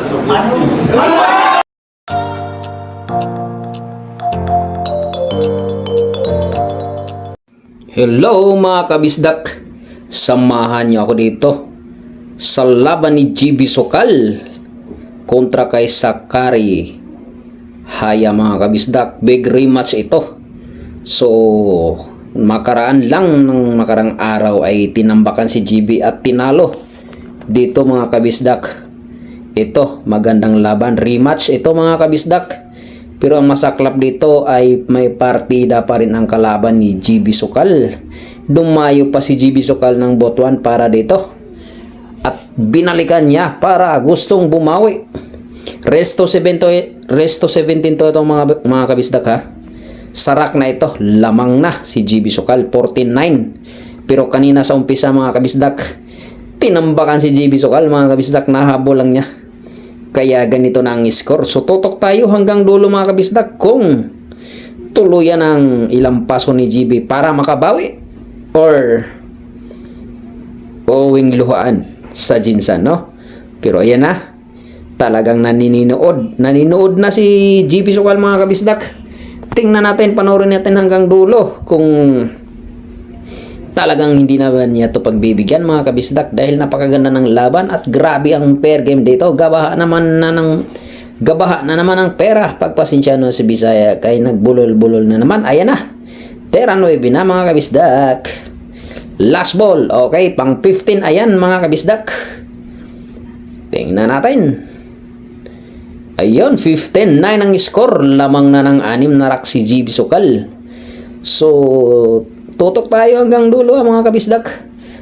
Hello mga kabisdak, samahan niyo ako dito sa laban ni GB Sokal kontra kay Sakari Haya mga kabisdak. Big rematch ito. So makaraan lang ng makarang araw ay tinambakan si GB at tinalo dito mga kabisdak. Ito magandang laban, rematch ito mga kabisdak. Pero ang masaklap dito ay may partida pa rin ang kalaban ni GB Sokal. Dumayo pa si GB Sokal ng Botuan para dito. At binalikan niya para gustong bumawi. Resto 17 to itong mga kabisdak ha. Sarak na ito. Lamang na si GB Sokal. 14-9. Pero kanina sa umpisa mga kabisdak, tinambakan si GB Sokal mga kabisdak. Nahabol lang niya. Kaya ganito na ang score. So tutok tayo hanggang dulo mga kabisdak kung tuluyan ang ilang paso ni GB para makabawi or owing luhaan sa Jinsan, no? Pero ayan na, talagang naninood na si GB Sokal mga kabisdak. Tingnan natin, panoorin natin hanggang dulo kung talagang hindi na ba niya ito pagbibigyan mga kabisdak dahil napakaganda ng laban at grabe ang pair game dito. Gabaha na naman ang pera. Pagpasensya no si Bisaya kay nagbulol-bulol na naman. Ayan na, Tera 9 na mga kabisdak. Last ball. Okay, pang 15 ayan mga kabisdak. Tingnan natin. Ayun, 15-9 ang score. Lamang na ng 6 na rack si GB Sokal. So tutok tayo hanggang dulo mga kabisdak.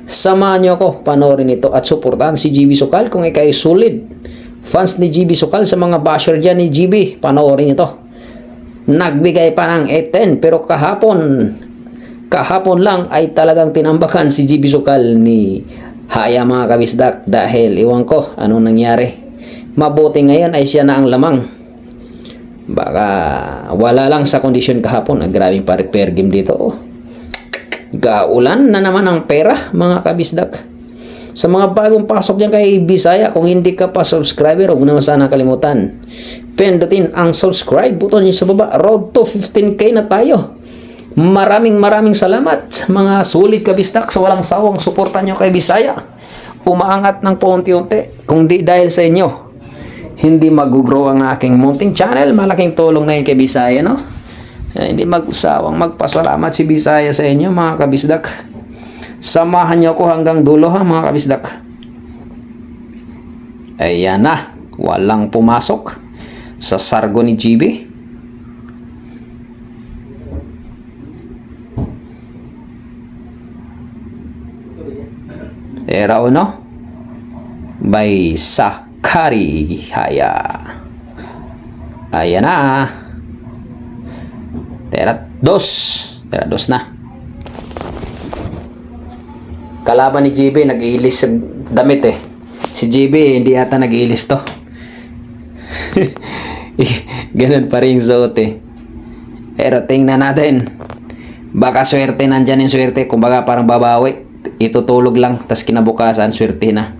Samahan nyo ako, panoorin ito at suportahan si GB Sokal kung ikay solid fans ni GB Sokal. Sa mga basher dyan ni GB, panoorin ito. Nagbigay pa ng 8-10 pero kahapon lang ay talagang tinambakan si GB Sokal ni Haya mga kabisdak dahil iwan ko anong nangyari. Mabuti ngayon ay siya na ang lamang. Baka wala lang sa kondisyon kahapon. Grabing pa-repair game dito. Gaulan na naman ang pera mga kabisdak. Sa mga bagong pasok dyan kay Bisaya, kung hindi ka pa subscriber, huwag naman sana kalimutan pindutin ang subscribe button nyo sa baba. Road to 15k na tayo. Maraming salamat mga sulit kabisdak sa walang sawang suporta nyo kay Bisaya. Umaangat ng paunti-unti. Kung di dahil sa inyo, hindi mag-grow ang aking munting channel. Malaking tulong na yun kay Bisaya, no? Hindi magsawang magpasalamat si Bisaya sa inyo mga kabisdak. Samahan niyo ako hanggang dulo ha mga kabisdak. Ayan na, walang pumasok sa sargo ni GB. Era uno by Sakari Haya. Ayan na. Tera dos na. Kalaban ni GB nag-iilis sa damit eh. Si GB hindi ata nag-iilis to. Ganun pa rin suot eh. Pero tingnan natin. Baka swerte, nandyan yung swerte. Kumbaga parang babawi. Itutulog lang. Tas kinabukasan swerte na.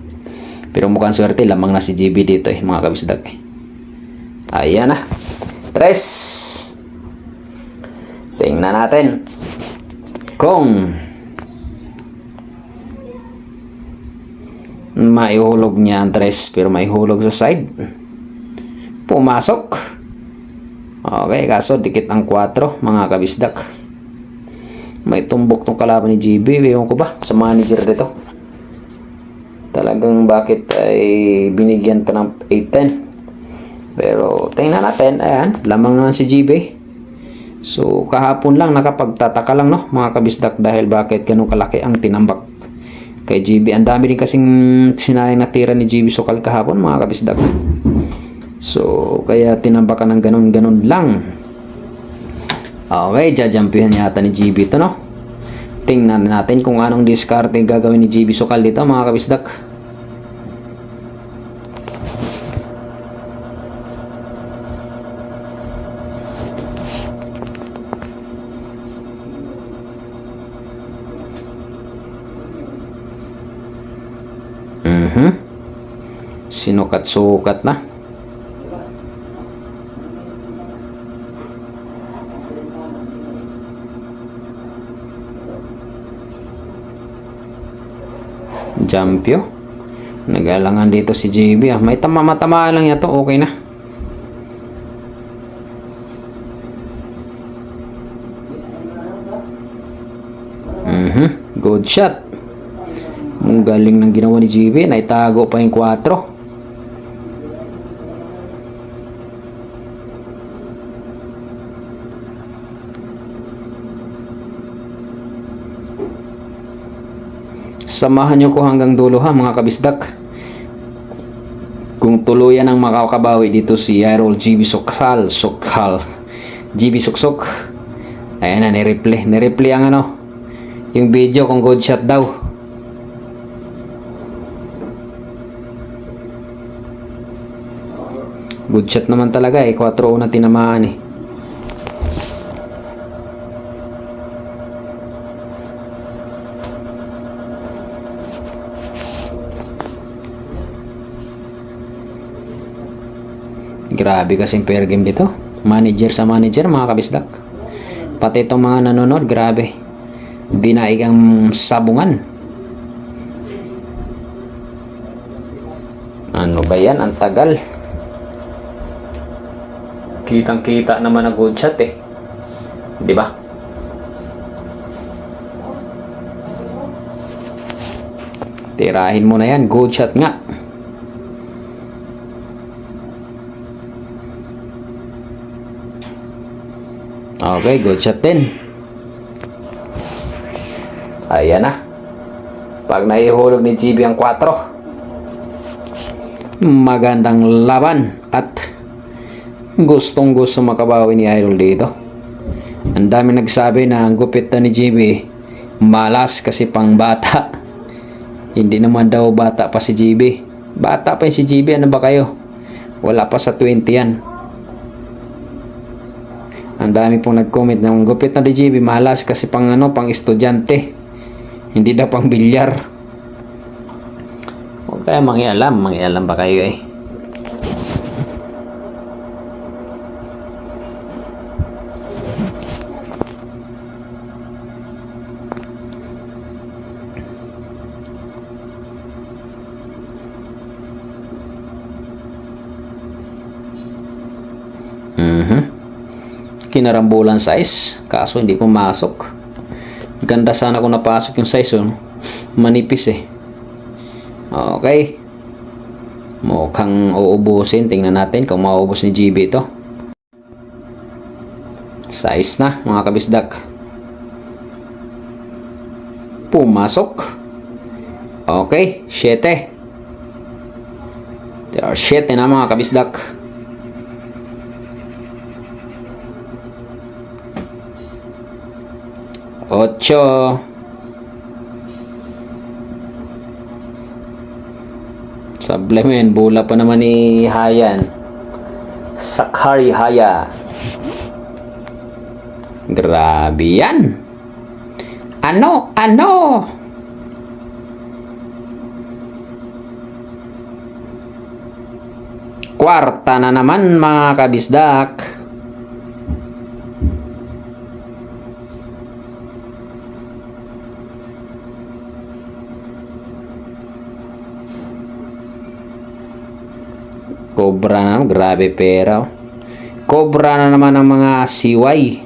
Pero mukhang swerte. Lamang na si GB dito eh mga kabisdag eh. Ayan na. 3. Tingnan natin kung maihulog niya ang 3 pero maihulog sa side. Pumasok. Okay, kaso dikit ang 4 mga kabisdak. May tumbok tong kalaban ni GB. Ewan ko ba sa manager dito. Talagang bakit ay binigyan pa ng 8-10. Pero tingnan natin. Ayan, lamang naman si GB. So kahapon lang nakapagtataka lang no mga kabisdak dahil bakit ganun kalaki ang tinambak kay GB. Ang dami din kasing sinayang natira ni GB Sokal kahapon mga kabisdak. So kaya tinambakan ng ganun lang. Okay, jajampihan yata ni GB ito no. Tingnan natin kung anong discard gagawin ni GB Sokal dito mga kabisdak. Sinukat-sukat na. Jampyo. Nag-alangan dito si JB. May tama-matamaan lang yan to. Okay na. Good shot. Ang galing ng ginawa ni JB. Naitago pa yung 4. Samahan nyo ko hanggang dulo ha mga kabisdak. Kung tuluyan ang makakabawi dito si Idol GB Sokal. GB Soksok. Ayan na, nireplay ang ano, yung video kung good shot daw. Good shot naman talaga eh. 4 na tinamaan eh. Grabe kasing fair game dito. Manager sa manager mga kabisdak. Pati itong mga nanonood, grabe. Dinaig ang sabungan. Ano ba yan? Ang tagal. Kitang-kita naman ang good shot eh. Di ba? Tirahin mo na yan. Good shot nga. Okay, good shot din. Ayan na. Pag naihulog ni GB ang 4, magandang laban at gustong gusto makabawi ni Idol dito. Ang dami nagsabi na ang gupit na ni GB, malas kasi pang bata. Hindi naman daw bata pa si GB. Bata pa si GB, ano ba kayo? Wala pa sa 20 yan. Ang dami pong nag-comment na ang gupit na ni GB, malas kasi pang ano, pang estudyante. Hindi daw pang bilyar. Huwag kaya mangialam ba kayo eh? Kinarambulan size, kaso hindi pumasok. Ganda sana kung napasok yung size, oh. Manipis eh. Okay, mukhang uubusin. Tingnan natin kung mauubos ni GB ito. Size na mga kabisdak. Pumasok. Okay, 7. There are 7 na mga kabisdak. Ocho. Sablemen, bola pa naman ni Hayan. Sakari Haya. Grabe yan. Ano? Kwarta na naman mga kabisdak. Cobra na, grabe pera. Cobra na naman ang mga siway.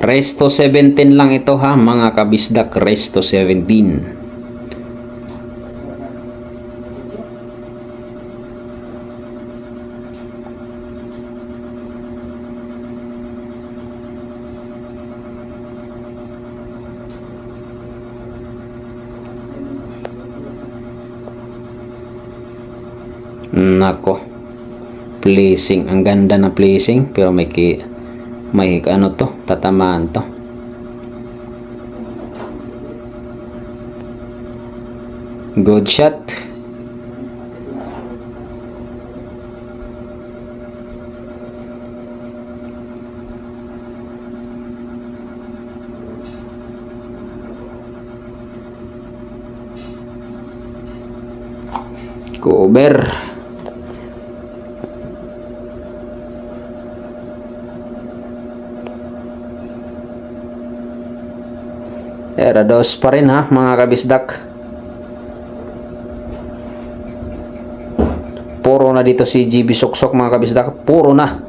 Resto 17 lang ito ha mga kabisdak. Resto 17. Nako, placing, ang ganda na placing, pero may ano to, tatamaan to. Good shot. Cover. Erados pa rin ha mga kabisdak. Puro na dito si GB Suksok mga kabisdak. Puro na.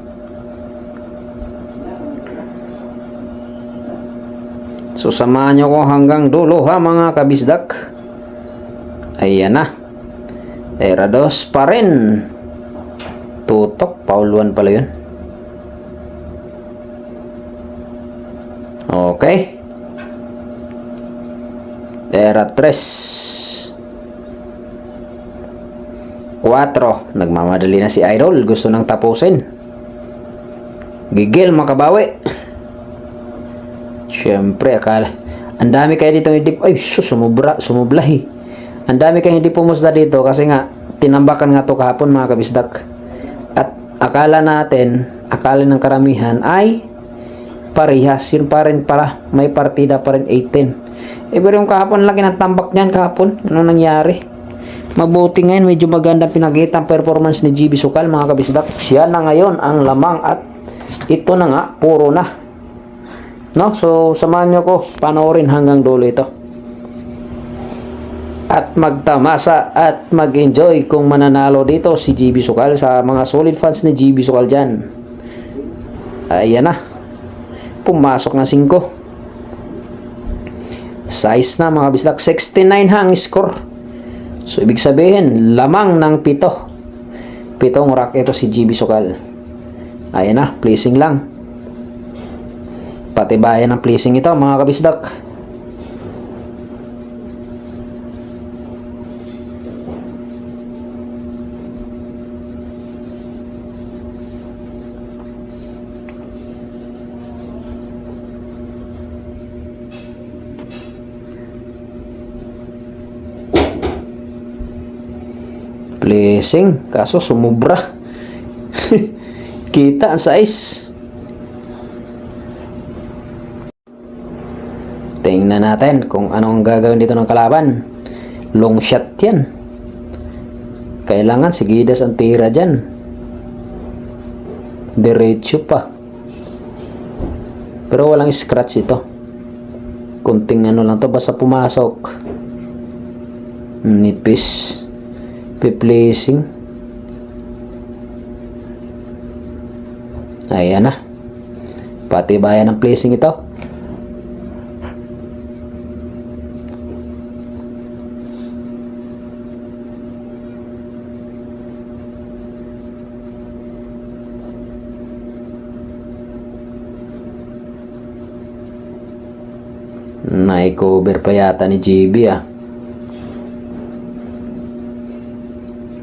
So samahan nyo ko hanggang dulo ha mga kabisdak. Ayan na. Erados pa rin. Tutok. Pauluan pala yun. Okay. Era 3. 4. Nagmamadali na si Idol. Gusto nang tapusin. Gigil makabawi. Siyempre akala. Ang dami kayo dito hindi. Ay sumublahi. Ang dami kayo hindi pumusda dito. Kasi nga tinambakan nga to kahapon mga kabisdak. At akala ng karamihan ay parehas. Yun pa rin pala. May partida pa rin 18. Pero yung kahapon laki ng tambak niyan kahapon. Ano nangyari? Mabuti ngayon, medyo magandang pinakita ang performance ni GB Sukal mga kabisdak. Siya na ngayon ang lamang at ito na nga, puro na. No? So, samahan nyo ko, panoorin hanggang dulo ito. At magtamasa at mag-enjoy kung mananalo dito si GB Sukal sa mga solid fans ni GB Sukal dyan. Ayan na. Pumasok na 5. Size na mga kabisdak. 69 hang score. So, ibig sabihin, lamang ng 7. 7 rack ito si GB Sukal. Ayan na, placing lang. Patibayan ng placing ito, mga kabisdak. Placing, kaso sumubra. Kita ang size. Tingnan natin kung anong gagawin dito ng kalaban. Long shot yan. Kailangan sigidas ang tira dyan. Diretso pa. Pero walang scratch ito. Kunting ano lang to, basta pumasok. Nipis. Placing. Ayan na. Patibayan ng placing ito. Nai-cover pa yata ni GB ah.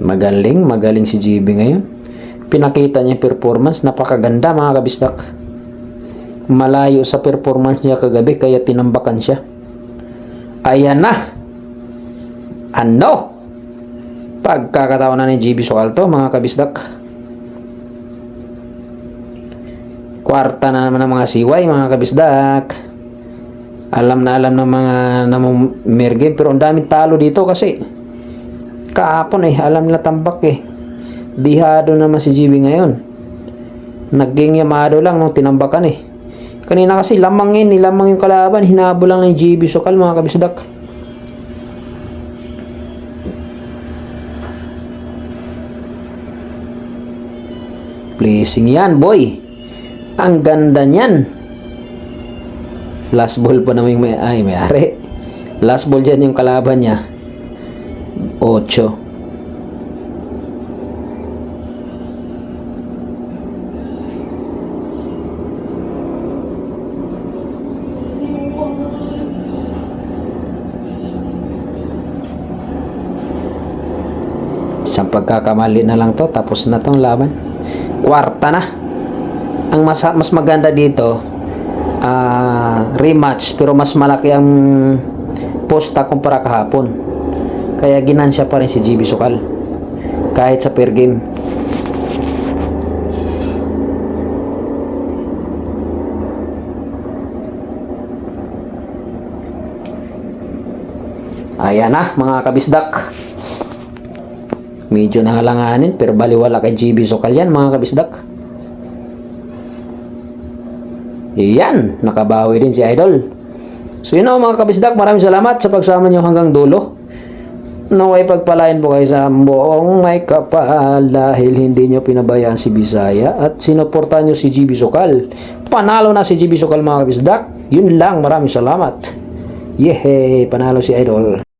Magaling si GB ngayon. Pinakita niya yung performance, napakaganda mga kabisdak. Malayo sa performance niya kagabi kaya tinambakan siya. Ayan na. Ano? Pagkakataon na ni GB Sukal to mga kabisdak. Kwarta na naman ng mga siway mga kabisdak. Alam na ng mga namumir-game pero ang daming talo dito kasi kahapon alam nila tambak Dihado naman si GB ngayon. Naging yamado lang nung tinambakan Kanina kasi lamang yung kalaban. Hinabo lang ng GB Sukal mga kabisdak. Placing yan boy. Ang ganda niyan. Last ball pa naman yung may-ari. Last ball dyan yung kalaban niya. 8. Isang pagkakamali na lang to, tapos na tong laban. Kwarta na. Ang mas maganda dito, rematch, pero mas malaki ang posta kumpara kahapon. Kaya ginansya pa rin si GB Sukal kahit sa per game. Ayan na mga kabisdak. Medyo nangalanganin pero baliwala kay GB Sokal yan mga kabisdak. Yan, nakabawi din si Idol. So yun mga kabisdak, maraming salamat sa pagsama nyo hanggang dulo. Naway pagpalain po kayo sa buong may kapal dahil hindi nyo pinabayaan si Bisaya at sinuportahan nyo si GB Sokal. Panalo na si GB Sokal mga kabisdak. Yun lang, maraming salamat. Yehey, panalo si Idol.